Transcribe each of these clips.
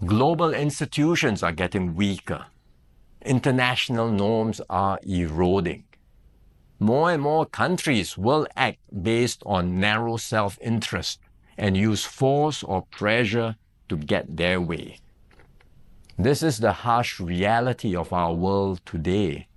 Global institutions are getting weaker. International norms are eroding. More and more countries will act based on narrow self-interest and use force or pressure to get their way. This is the harsh reality of our world today.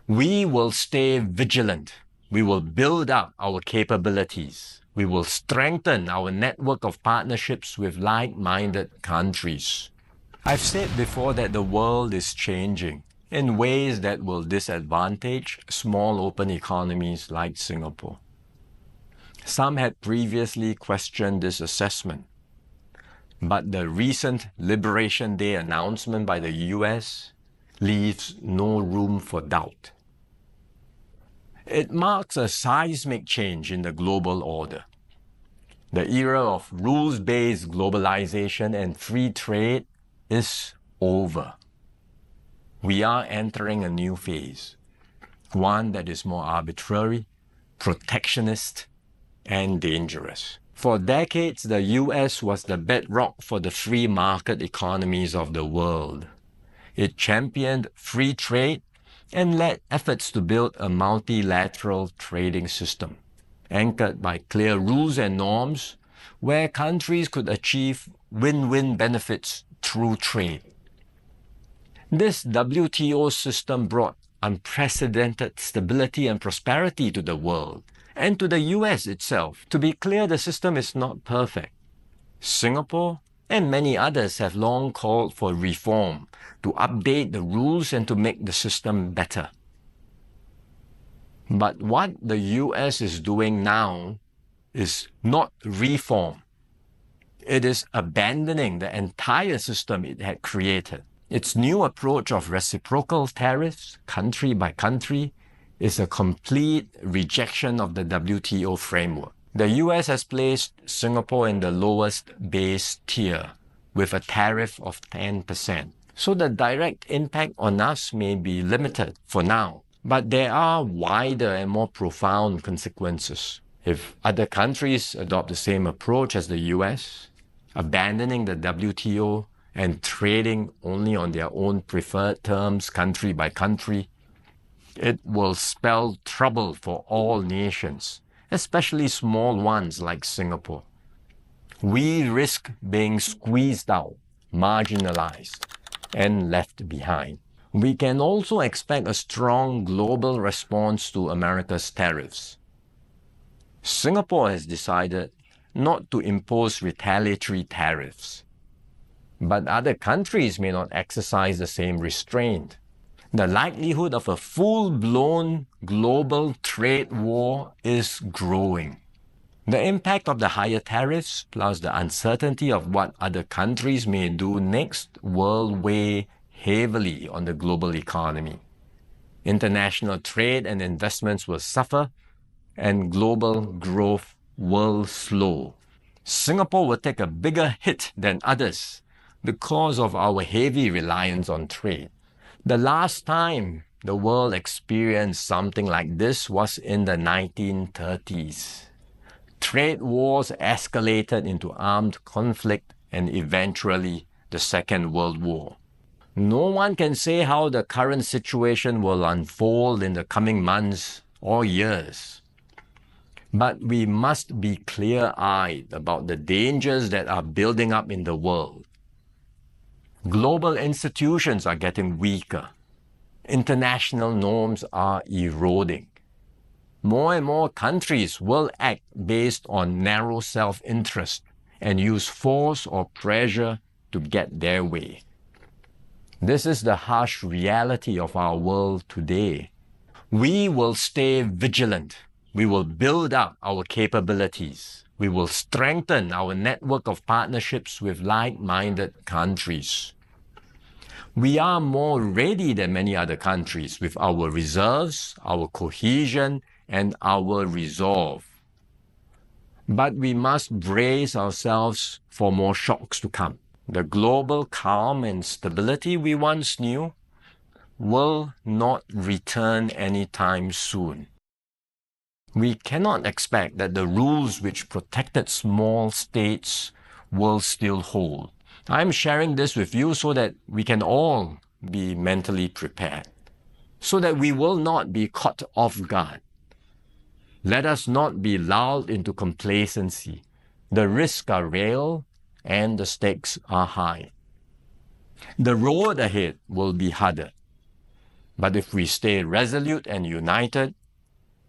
We will stay vigilant. We will build up our capabilities. We will strengthen our network of partnerships with like-minded countries. I've said before that the world is changing in ways that will disadvantage small open economies like Singapore. Some had previously questioned this assessment, but the recent Liberation Day announcement by the US leaves no room for doubt. It marks a seismic change in the global order. The era of rules-based globalization and free trade is over. We are entering a new phase, one that is more arbitrary, protectionist, and dangerous. For decades, the US was the bedrock for the free market economies of the world. It championed free trade and led efforts to build a multilateral trading system, anchored by clear rules and norms, where countries could achieve win-win benefits through trade. This WTO system brought unprecedented stability and prosperity to the world, and to the US itself. To be clear, the system is not perfect. Singapore and many others have long called for reform to update the rules and to make the system better. But what the US is doing now is not reform. It is abandoning the entire system it had created. Its new approach of reciprocal tariffs, country by country, is a complete rejection of the WTO framework. The US has placed Singapore in the lowest base tier with a tariff of 10%. So the direct impact on us may be limited for now, but there are wider and more profound consequences. If other countries adopt the same approach as the US, abandoning the WTO and trading only on their own preferred terms, country by country, it will spell trouble for all nations, especially small ones like Singapore. We risk being squeezed out, marginalized, and left behind. We can also expect a strong global response to America's tariffs. Singapore has decided not to impose retaliatory tariffs, but other countries may not exercise the same restraint. The likelihood of a full-blown global trade war is growing. The impact of the higher tariffs, plus the uncertainty of what other countries may do next, will weigh heavily on the global economy. International trade and investments will suffer, and global growth will slow. Singapore will take a bigger hit than others because of our heavy reliance on trade. The last time the world experienced something like this was in the 1930s. Trade wars escalated into armed conflict and eventually the Second World War. No one can say how the current situation will unfold in the coming months or years. But we must be clear-eyed about the dangers that are building up in the world. Global institutions are getting weaker. International norms are eroding. More and more countries will act based on narrow self-interest and use force or pressure to get their way. This is the harsh reality of our world today. We will stay vigilant. We will build up our capabilities. We will strengthen our network of partnerships with like-minded countries. We are more ready than many other countries with our reserves, our cohesion, and our resolve. But we must brace ourselves for more shocks to come. The global calm and stability we once knew will not return anytime soon. We cannot expect that the rules which protected small states will still hold. I'm sharing this with you so that we can all be mentally prepared, so that we will not be caught off guard. Let us not be lulled into complacency. The risks are real and the stakes are high. The road ahead will be harder. But if we stay resolute and united,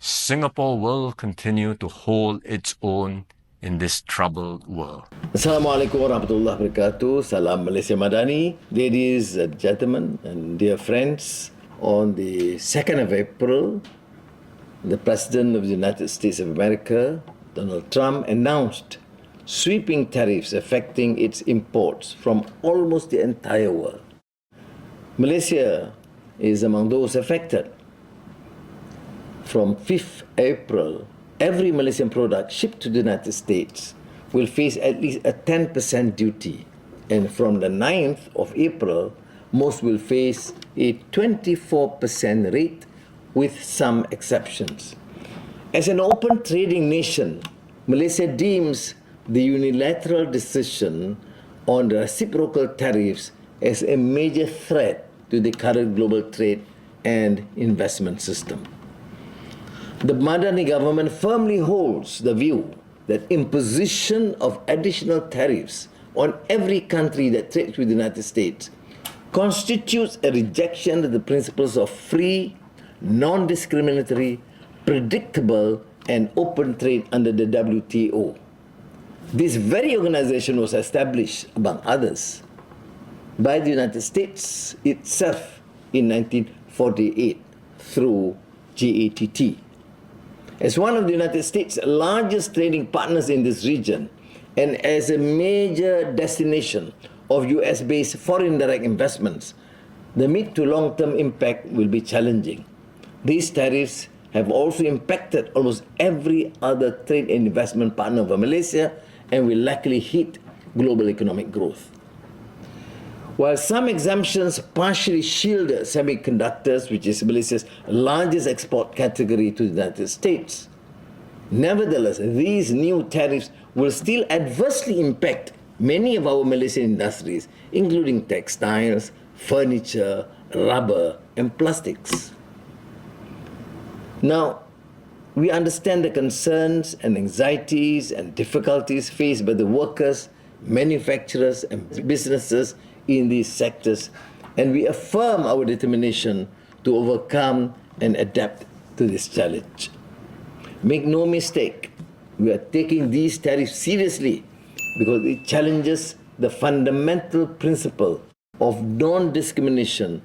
Singapore will continue to hold its own in this troubled world. Assalamualaikum warahmatullahi wabarakatuh. Salam Malaysia Madani. Ladies and gentlemen and dear friends, on the 2nd of April, the President of the United States of America, Donald Trump, announced sweeping tariffs affecting its imports from almost the entire world. Malaysia is among those affected. From 5th April, every Malaysian product shipped to the United States will face at least a 10% duty. And from the 9th of April, most will face a 24% rate with some exceptions. As an open trading nation, Malaysia deems the unilateral decision on the reciprocal tariffs as a major threat to the current global trade and investment system. The Madani government firmly holds the view that imposition of additional tariffs on every country that trades with the United States constitutes a rejection of the principles of free, non-discriminatory, predictable, and open trade under the WTO. This very organization was established, among others, by the United States itself in 1948 through GATT. As one of the United States' largest trading partners in this region, and as a major destination of US-based foreign direct investments, the mid to long-term impact will be challenging. These tariffs have also impacted almost every other trade and investment partner of Malaysia and will likely hit global economic growth. While some exemptions partially shield semiconductors, which is Malaysia's largest export category to the United States, nevertheless, these new tariffs will still adversely impact many of our Malaysian industries, including textiles, furniture, rubber, and plastics. Now, we understand the concerns and anxieties and difficulties faced by the workers, manufacturers, and businesses in these sectors, and we affirm our determination to overcome and adapt to this challenge. Make no mistake, we are taking these tariffs seriously because it challenges the fundamental principle of non-discrimination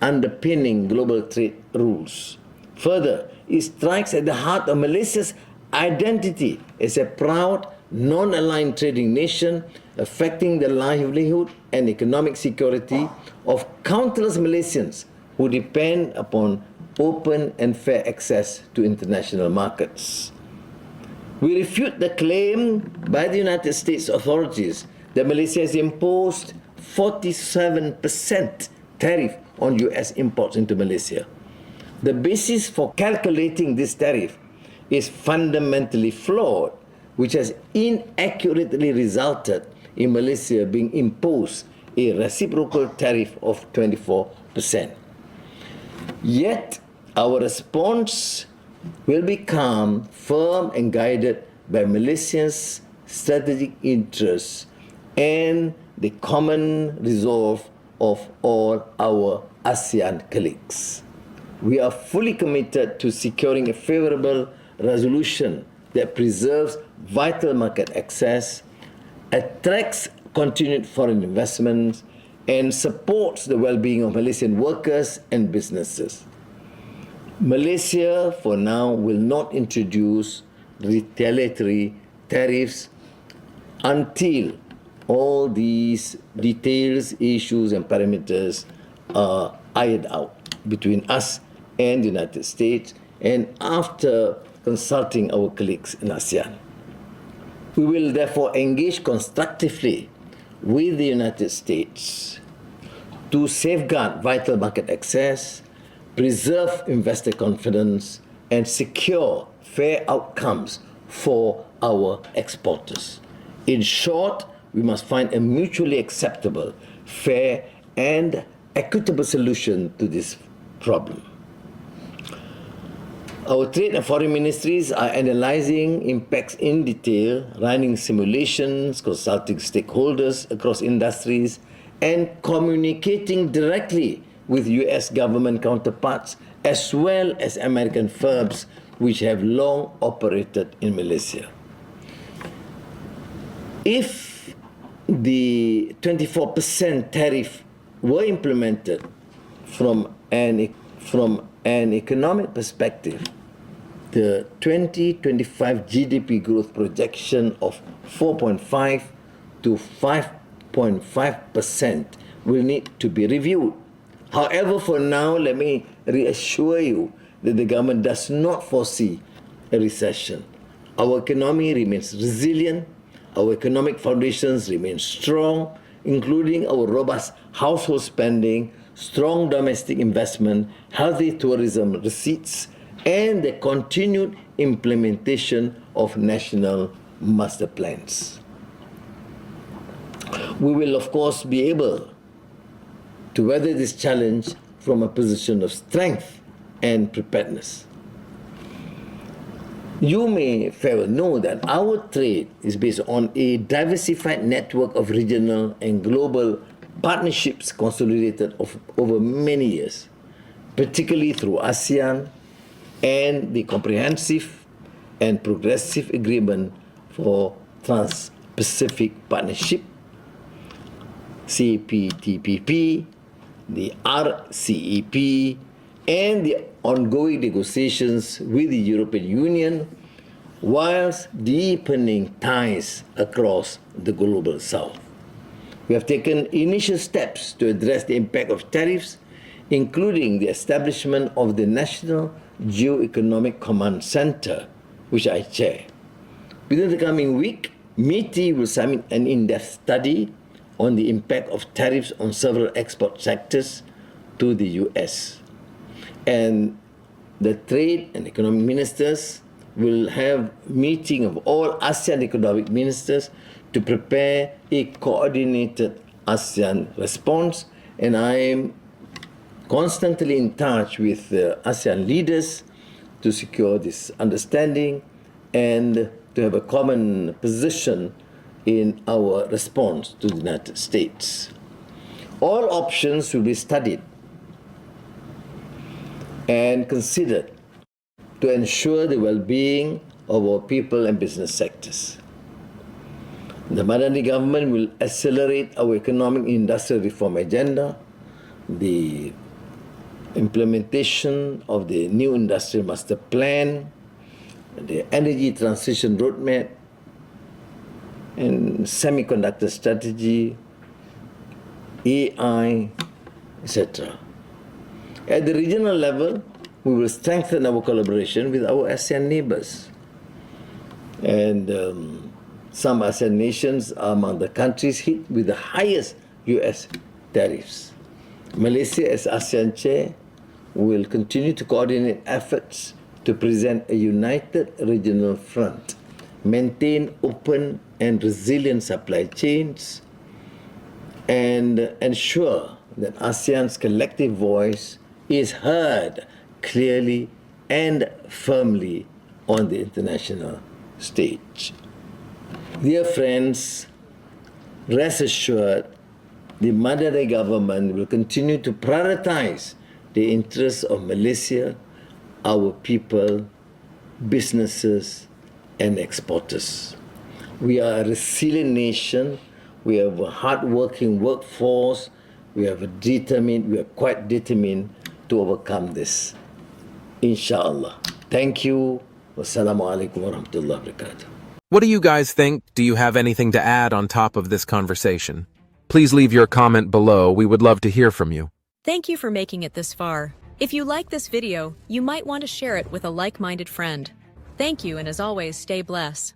underpinning global trade rules. Further, it strikes at the heart of Malaysia's identity as a proud, non-aligned trading nation, affecting the livelihood and economic security of countless Malaysians who depend upon open and fair access to international markets. We refute the claim by the United States authorities that Malaysia has imposed 47% tariff on US imports into Malaysia. The basis for calculating this tariff is fundamentally flawed, which has inaccurately resulted in Malaysia being imposed a reciprocal tariff of 24%. Yet, our response will be calm, firm, and guided by Malaysia's strategic interests and the common resolve of all our ASEAN colleagues. We are fully committed to securing a favorable resolution that preserves vital market access, attracts continued foreign investments, and supports the well-being of Malaysian workers and businesses. Malaysia, for now, will not introduce retaliatory tariffs until all these details, issues, and parameters are ironed out between us and the United States, and after consulting our colleagues in ASEAN. We will therefore engage constructively with the United States to safeguard vital market access, preserve investor confidence, and secure fair outcomes for our exporters. In short, we must find a mutually acceptable, fair, and equitable solution to this problem. Our trade and foreign ministries are analyzing impacts in detail, running simulations, consulting stakeholders across industries, and communicating directly with US government counterparts as well as American firms which have long operated in Malaysia. If the 24% tariff were implemented from an economic perspective, the 2025 GDP growth projection of 4.5 to 5.5% will need to be reviewed. However, for now, let me reassure you that the government does not foresee a recession. Our economy remains resilient, our economic foundations remain strong, including our robust household spending, strong domestic investment, healthy tourism receipts, and the continued implementation of national master plans. We will, of course, be able to weather this challenge from a position of strength and preparedness. You may fair well know that our trade is based on a diversified network of regional and global partnerships consolidated over many years, particularly through ASEAN and the Comprehensive and Progressive Agreement for Trans-Pacific Partnership, CPTPP, the RCEP, and the ongoing negotiations with the European Union, whilst deepening ties across the global south. We have taken initial steps to address the impact of tariffs, including the establishment of the National Geoeconomic Command Center, which I chair. Within the coming week, MITI will submit an in-depth study on the impact of tariffs on several export sectors to the US. And the trade and economic ministers will have meeting of all ASEAN economic ministers to prepare a coordinated ASEAN response. And I am constantly in touch with the ASEAN leaders to secure this understanding and to have a common position in our response to the United States. All options will be studied and considered to ensure the well-being of our people and business sectors. The Madani government will accelerate our economic and industrial reform agenda, the implementation of the new industrial master plan, the energy transition roadmap, and semiconductor strategy, AI, etc. At the regional level, we will strengthen our collaboration with our ASEAN neighbors. And some ASEAN nations are among the countries hit with the highest US tariffs. Malaysia, as ASEAN chair, will continue to coordinate efforts to present a united regional front, maintain open and resilient supply chains, and ensure that ASEAN's collective voice is heard clearly and firmly on the international stage. Dear friends, rest assured, the Madani government will continue to prioritize the interests of Malaysia, our people, businesses, and exporters. We are a resilient nation. We have a hard-working workforce. We are quite determined to overcome this. Inshallah. Thank you. Wassalamu alaikum warahmatullahi wabarakatuh. What do you guys think? Do you have anything to add on top of this conversation? Please leave your comment below. We would love to hear from you. Thank you for making it this far. If you like this video, you might want to share it with a like-minded friend. Thank you, and as always, stay blessed.